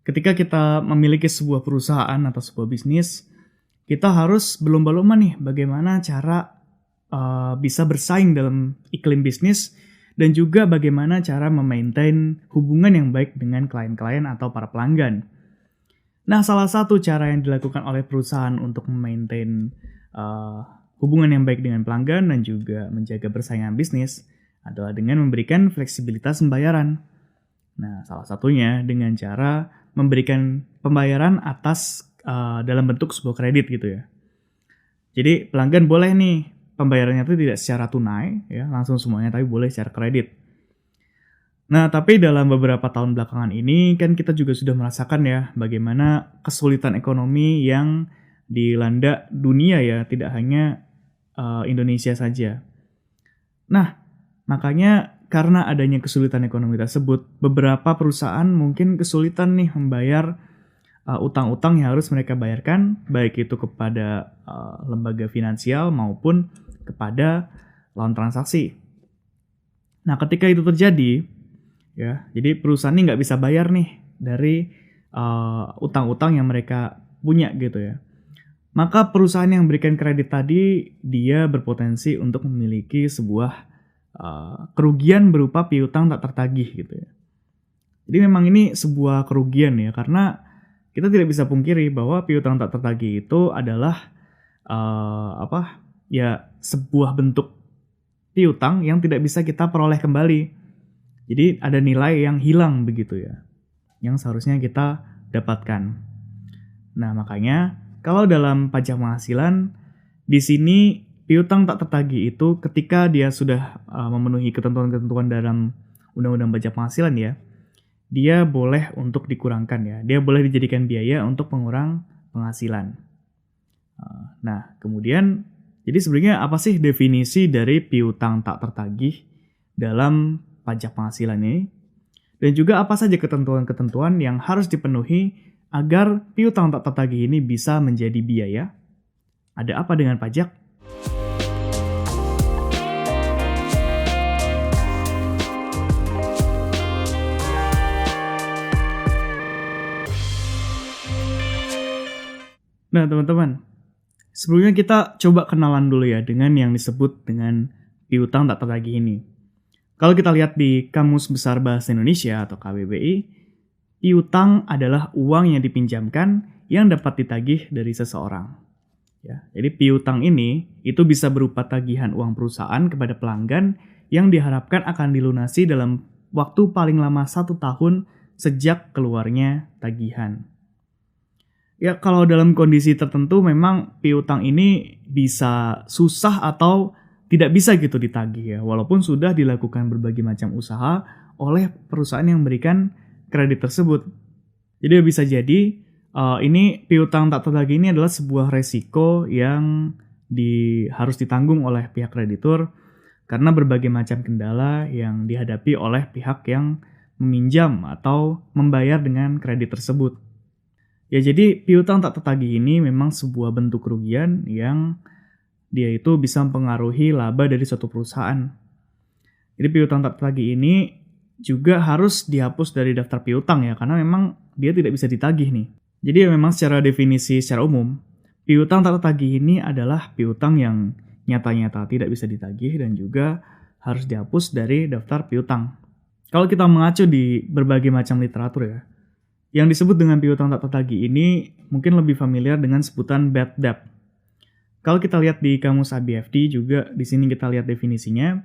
Ketika kita memiliki sebuah perusahaan atau sebuah bisnis, kita harus berlomba-lomba nih bagaimana cara bisa bersaing dalam iklim bisnis dan juga bagaimana cara memaintain hubungan yang baik dengan klien-klien atau para pelanggan. Nah, salah satu cara yang dilakukan oleh perusahaan untuk memaintain hubungan yang baik dengan pelanggan dan juga menjaga persaingan bisnis adalah dengan memberikan fleksibilitas pembayaran. Nah, salah satunya dengan cara memberikan pembayaran atas dalam bentuk sebuah kredit gitu ya. Jadi pelanggan boleh nih pembayarannya itu tidak secara tunai ya, langsung semuanya, tapi boleh secara kredit. Nah, tapi dalam beberapa tahun belakangan ini kan kita juga sudah merasakan ya bagaimana kesulitan ekonomi yang dilanda dunia ya, tidak hanya Indonesia saja. Nah, makanya karena adanya kesulitan ekonomi tersebut, beberapa perusahaan mungkin kesulitan nih membayar utang-utang yang harus mereka bayarkan, baik itu kepada lembaga finansial maupun kepada lawan transaksi. Nah, ketika itu terjadi, ya, jadi perusahaan ini nggak bisa bayar nih dari utang-utang yang mereka punya gitu ya. Maka perusahaan yang memberikan kredit tadi, dia berpotensi untuk memiliki sebuah kerugian berupa piutang tak tertagih gitu ya. Jadi memang ini sebuah kerugian ya, karena kita tidak bisa pungkiri bahwa piutang tak tertagih itu adalah sebuah bentuk piutang yang tidak bisa kita peroleh kembali. Jadi ada nilai yang hilang begitu ya, yang seharusnya kita dapatkan. Nah, makanya kalau dalam pajak penghasilan di sini piutang tak tertagih itu ketika dia sudah memenuhi ketentuan-ketentuan dalam Undang-Undang Pajak Penghasilan ya, dia boleh untuk dikurangkan ya. Dia boleh dijadikan biaya untuk pengurang penghasilan. Nah, kemudian jadi sebenarnya apa sih definisi dari piutang tak tertagih dalam pajak penghasilan ini? Dan juga apa saja ketentuan-ketentuan yang harus dipenuhi agar piutang tak tertagih ini bisa menjadi biaya? Ada apa dengan pajak? Nah, teman-teman, sebelumnya kita coba kenalan dulu ya dengan yang disebut dengan piutang tak tertagih ini. Kalau kita lihat di Kamus Besar Bahasa Indonesia atau KBBI, piutang adalah uang yang dipinjamkan yang dapat ditagih dari seseorang. Ya, jadi piutang ini itu bisa berupa tagihan uang perusahaan kepada pelanggan yang diharapkan akan dilunasi dalam waktu paling lama 1 tahun sejak keluarnya tagihan. Ya, kalau dalam kondisi tertentu memang piutang ini bisa susah atau tidak bisa gitu ditagih ya, walaupun sudah dilakukan berbagai macam usaha oleh perusahaan yang memberikan kredit tersebut. Jadi bisa jadi ini piutang tak tertagih ini adalah sebuah resiko yang harus ditanggung oleh pihak kreditur karena berbagai macam kendala yang dihadapi oleh pihak yang meminjam atau membayar dengan kredit tersebut. Ya, jadi piutang tak tertagih ini memang sebuah bentuk kerugian yang dia itu bisa mempengaruhi laba dari suatu perusahaan. Jadi piutang tak tertagih ini juga harus dihapus dari daftar piutang ya, karena memang dia tidak bisa ditagih nih. Jadi memang secara definisi secara umum, piutang tak tertagih ini adalah piutang yang nyata-nyata tidak bisa ditagih dan juga harus dihapus dari daftar piutang. Kalau kita mengacu di berbagai macam literatur ya, yang disebut dengan piutang tak tertagih ini mungkin lebih familiar dengan sebutan bad debt. Kalau kita lihat di kamus ABFD juga di sini kita lihat definisinya,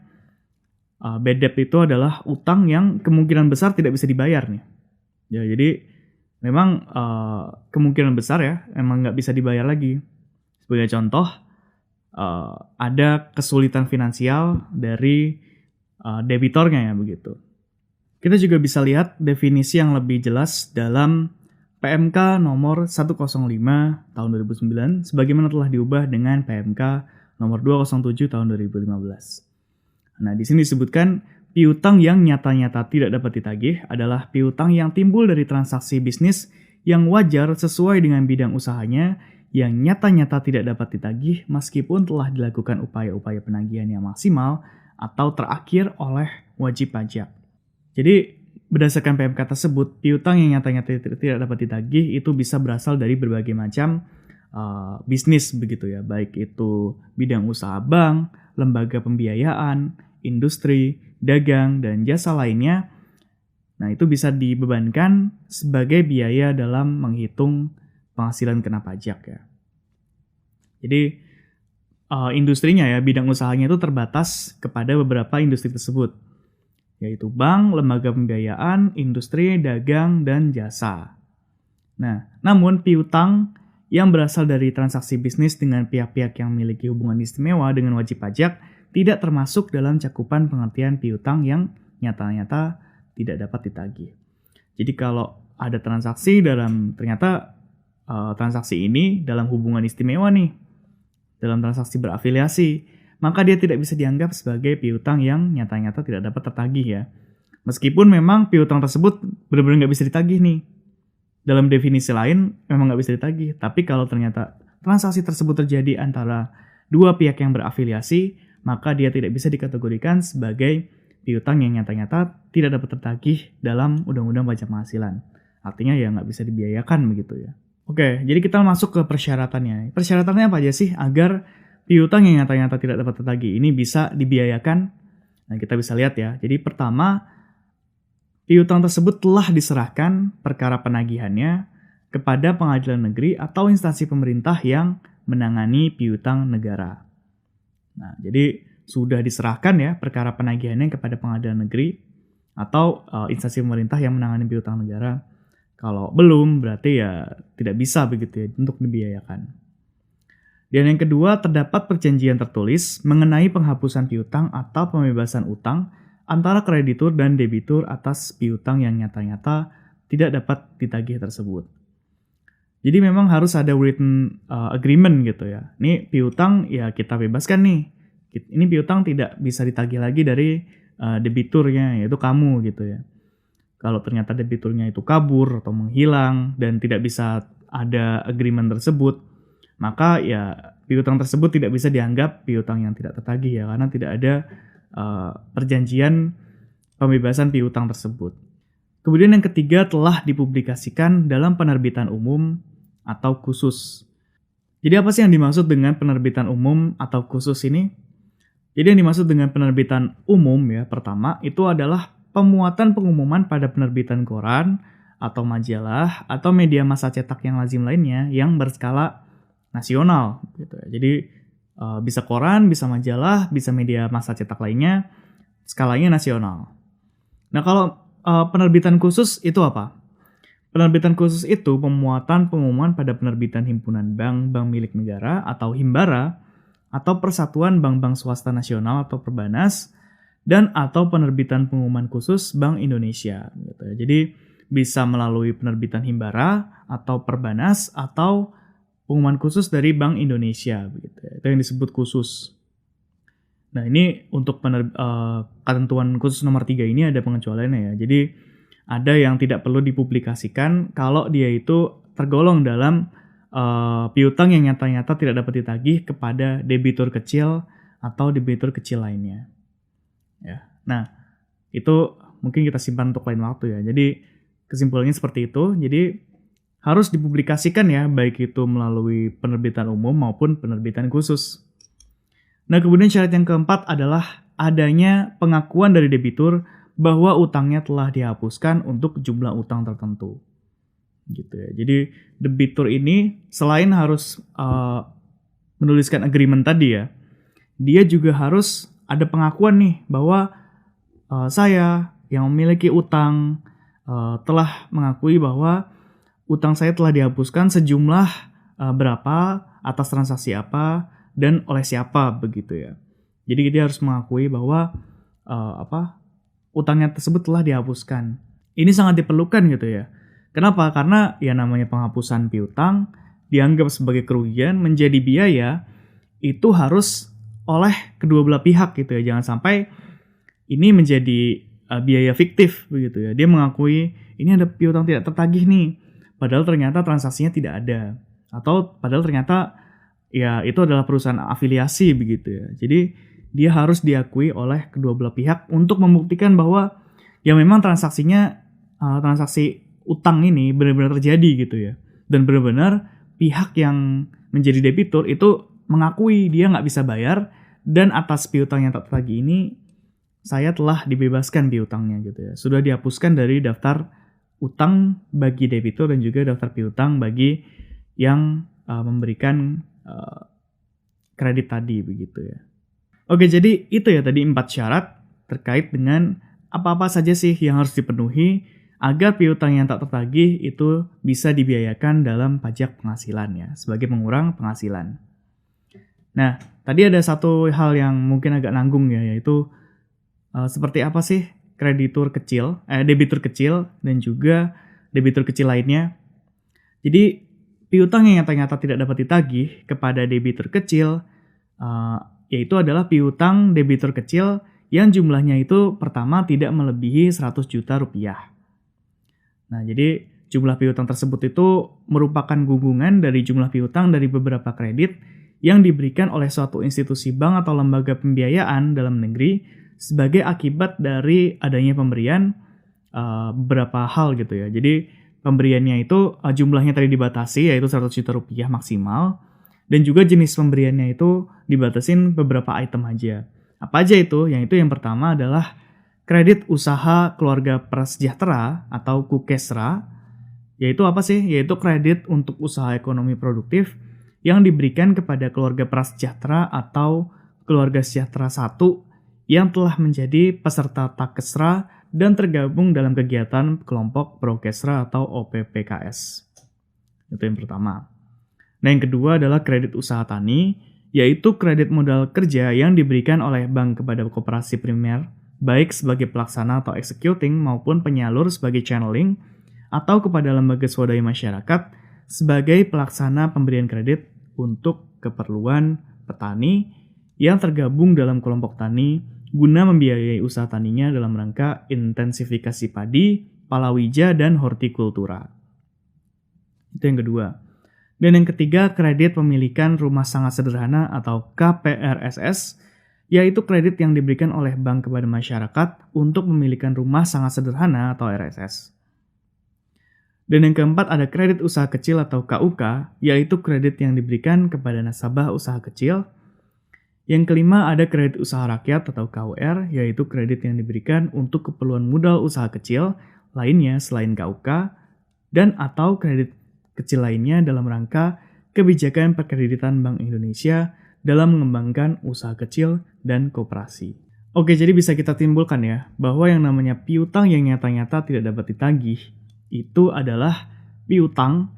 bad debt itu adalah utang yang kemungkinan besar tidak bisa dibayar nih. Ya, jadi memang kemungkinan besar ya emang nggak bisa dibayar lagi. Sebagai contoh, ada kesulitan finansial dari debitornya ya begitu. Kita juga bisa lihat definisi yang lebih jelas dalam PMK nomor 105 tahun 2009 sebagaimana telah diubah dengan PMK nomor 207 tahun 2015. Nah, di sini disebutkan piutang yang nyata-nyata tidak dapat ditagih adalah piutang yang timbul dari transaksi bisnis yang wajar sesuai dengan bidang usahanya yang nyata-nyata tidak dapat ditagih meskipun telah dilakukan upaya-upaya penagihan yang maksimal atau terakhir oleh wajib pajak. Jadi berdasarkan PMK tersebut, piutang yang nyatanya tidak dapat ditagih itu bisa berasal dari berbagai macam bisnis begitu ya, baik itu bidang usaha bank, lembaga pembiayaan, industri, dagang, dan jasa lainnya. Nah, itu bisa dibebankan sebagai biaya dalam menghitung penghasilan kena pajak ya. Jadi industrinya ya, bidang usahanya itu terbatas kepada beberapa industri tersebut, yaitu bank, lembaga pembiayaan, industri, dagang, dan jasa. Nah, namun piutang yang berasal dari transaksi bisnis dengan pihak-pihak yang memiliki hubungan istimewa dengan wajib pajak tidak termasuk dalam cakupan pengertian piutang yang nyata-nyata tidak dapat ditagih. Jadi kalau ada transaksi transaksi ini dalam hubungan istimewa nih, dalam transaksi berafiliasi, maka dia tidak bisa dianggap sebagai piutang yang nyata-nyata tidak dapat tertagih ya. Meskipun memang piutang tersebut benar-benar nggak bisa ditagih nih. Dalam definisi lain memang nggak bisa ditagih. Tapi kalau ternyata transaksi tersebut terjadi antara dua pihak yang berafiliasi, maka dia tidak bisa dikategorikan sebagai piutang yang nyata-nyata tidak dapat tertagih dalam Undang-Undang Pajak Penghasilan. Artinya ya nggak bisa dibiayakan begitu ya. Oke, jadi kita masuk ke persyaratannya. Persyaratannya apa aja sih agar piutang yang nyata-nyata tidak dapat tertagih ini bisa dibiayakan? Nah, kita bisa lihat ya. Jadi pertama, piutang tersebut telah diserahkan perkara penagihannya kepada pengadilan negeri atau instansi pemerintah yang menangani piutang negara. Nah, jadi sudah diserahkan ya perkara penagihannya kepada pengadilan negeri atau instansi pemerintah yang menangani piutang negara. Kalau belum, berarti ya tidak bisa begitu ya untuk dibiayakan. Dan yang kedua, terdapat perjanjian tertulis mengenai penghapusan piutang atau pembebasan utang antara kreditur dan debitur atas piutang yang nyata-nyata tidak dapat ditagih tersebut. Jadi memang harus ada written agreement gitu ya. Ini piutang ya kita bebaskan nih. Ini piutang tidak bisa ditagih lagi dari debiturnya, yaitu kamu gitu ya. Kalau ternyata debiturnya itu kabur atau menghilang dan tidak bisa ada agreement tersebut, maka ya piutang tersebut tidak bisa dianggap piutang yang tidak tertagih ya, karena tidak ada perjanjian pembebasan piutang tersebut. Kemudian yang ketiga, telah dipublikasikan dalam penerbitan umum atau khusus. Jadi apa sih yang dimaksud dengan penerbitan umum atau khusus ini? Jadi yang dimaksud dengan penerbitan umum ya, pertama itu adalah pemuatan pengumuman pada penerbitan koran atau majalah atau media massa cetak yang lazim lainnya yang berskala nasional gitu ya. Jadi bisa koran, bisa majalah, bisa media massa cetak lainnya, skalanya nasional. Nah, kalau penerbitan khusus itu apa? Penerbitan khusus itu pemuatan pengumuman pada penerbitan himpunan bank milik negara atau himbara atau persatuan bank-bank swasta nasional atau perbanas dan atau penerbitan pengumuman khusus Bank Indonesia gitu ya. Jadi bisa melalui penerbitan himbara atau perbanas atau pengumuman khusus dari Bank Indonesia begitu ya. Itu yang disebut khusus. Nah, ini untuk ketentuan khusus nomor 3 ini ada pengecualiannya ya. Jadi ada yang tidak perlu dipublikasikan kalau dia itu tergolong dalam piutang yang nyata-nyata tidak dapat ditagih kepada debitur kecil atau debitur kecil lainnya. Ya. Nah, itu mungkin kita simpan untuk lain waktu ya. Jadi kesimpulannya seperti itu. Jadi harus dipublikasikan ya, baik itu melalui penerbitan umum maupun penerbitan khusus. Nah, kemudian syarat yang keempat adalah adanya pengakuan dari debitur bahwa utangnya telah dihapuskan untuk jumlah utang tertentu. Gitu ya. Jadi debitur ini selain harus menuliskan agreement tadi ya, dia juga harus ada pengakuan nih bahwa saya yang memiliki utang telah mengakui bahwa utang saya telah dihapuskan sejumlah berapa atas transaksi apa dan oleh siapa begitu ya. Jadi dia harus mengakui bahwa utangnya tersebut telah dihapuskan. Ini sangat diperlukan gitu ya. Kenapa? Karena ya namanya penghapusan piutang dianggap sebagai kerugian menjadi biaya itu harus oleh kedua belah pihak gitu ya. Jangan sampai ini menjadi biaya fiktif begitu ya. Dia mengakui ini ada piutang tidak tertagih nih, padahal ternyata transaksinya tidak ada. Atau padahal ternyata ya itu adalah perusahaan afiliasi begitu ya. Jadi dia harus diakui oleh kedua belah pihak untuk membuktikan bahwa ya memang transaksinya transaksi utang ini benar-benar terjadi gitu ya. Dan benar-benar pihak yang menjadi debitur itu mengakui dia nggak bisa bayar, dan atas piutang yang tak tertagih ini saya telah dibebaskan piutangnya gitu ya. Sudah dihapuskan dari daftar utang bagi debitur dan juga daftar piutang bagi yang memberikan kredit tadi begitu ya. Oke, jadi itu ya tadi 4 syarat terkait dengan apa-apa saja sih yang harus dipenuhi agar piutang yang tak tertagih itu bisa dibiayakan dalam pajak penghasilan ya, sebagai pengurang penghasilan. Nah, tadi ada satu hal yang mungkin agak nanggung ya, yaitu seperti apa sih debitur kecil dan juga debitur kecil lainnya. Jadi piutang yang nyata-nyata tidak dapat ditagih kepada debitur kecil yaitu adalah piutang debitur kecil yang jumlahnya itu pertama tidak melebihi 100 juta rupiah. Nah, jadi jumlah piutang tersebut itu merupakan gunggungan dari jumlah piutang dari beberapa kredit yang diberikan oleh suatu institusi bank atau lembaga pembiayaan dalam negeri sebagai akibat dari adanya pemberian beberapa hal gitu ya. Jadi pemberiannya itu jumlahnya tadi dibatasi, yaitu 100 juta rupiah maksimal, dan juga jenis pemberiannya itu dibatasin beberapa item aja. Apa aja itu? Yang itu yang pertama adalah kredit usaha keluarga prasejahtera atau KUKESRA. Yaitu apa sih? Yaitu kredit untuk usaha ekonomi produktif yang diberikan kepada keluarga prasejahtera atau keluarga sejahtera 1 yang telah menjadi peserta Takesra dan tergabung dalam kegiatan kelompok Prokesra atau OPPKS. Itu yang pertama. Nah, yang kedua adalah kredit usaha tani, yaitu kredit modal kerja yang diberikan oleh bank kepada koperasi primer, baik sebagai pelaksana atau executing maupun penyalur sebagai channeling, atau kepada lembaga swadaya masyarakat sebagai pelaksana pemberian kredit untuk keperluan petani yang tergabung dalam kelompok tani guna membiayai usaha taninya dalam rangka intensifikasi padi, palawija, dan hortikultura. Itu yang kedua. Dan yang ketiga, kredit pemilikan rumah sangat sederhana atau KPRSS, yaitu kredit yang diberikan oleh bank kepada masyarakat untuk memilikan rumah sangat sederhana atau RSS. Dan yang keempat ada kredit usaha kecil atau KUK, yaitu kredit yang diberikan kepada nasabah usaha kecil. Yang kelima ada kredit usaha rakyat atau KUR, yaitu kredit yang diberikan untuk keperluan modal usaha kecil lainnya selain KUK, dan atau kredit kecil lainnya dalam rangka kebijakan perkreditan Bank Indonesia dalam mengembangkan usaha kecil dan koperasi. Oke, jadi bisa kita timbulkan ya, bahwa yang namanya piutang yang nyata-nyata tidak dapat ditagih, itu adalah piutang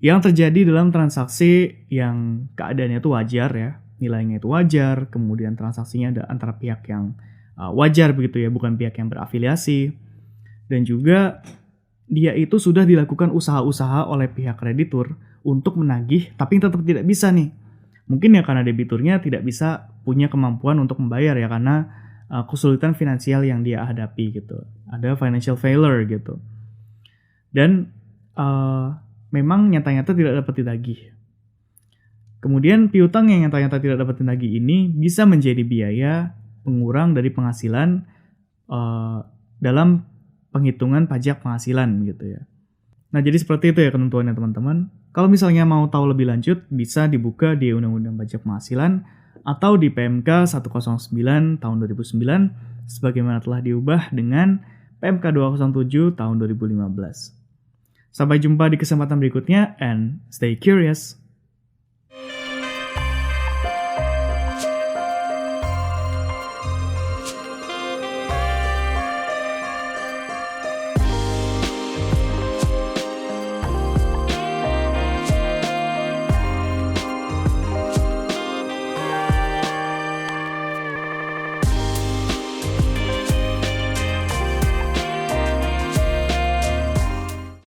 yang terjadi dalam transaksi yang keadaannya itu wajar ya, nilainya itu wajar, kemudian transaksinya ada antara pihak yang wajar begitu ya, bukan pihak yang berafiliasi, dan juga dia itu sudah dilakukan usaha-usaha oleh pihak kreditur untuk menagih, tapi tetap tidak bisa nih. Mungkin ya karena debiturnya tidak bisa punya kemampuan untuk membayar ya, karena kesulitan finansial yang dia hadapi gitu. Ada financial failure gitu. Dan memang nyata-nyata tidak dapat ditagih. Kemudian piutang yang nyata-nyata tidak dapat ditagih ini bisa menjadi biaya pengurang dari penghasilan dalam penghitungan pajak penghasilan gitu ya. Nah, jadi seperti itu ya ketentuannya teman-teman. Kalau misalnya mau tahu lebih lanjut, bisa dibuka di Undang-Undang Pajak Penghasilan atau di PMK 109 tahun 2009 sebagaimana telah diubah dengan PMK 207 tahun 2015. Sampai jumpa di kesempatan berikutnya and stay curious.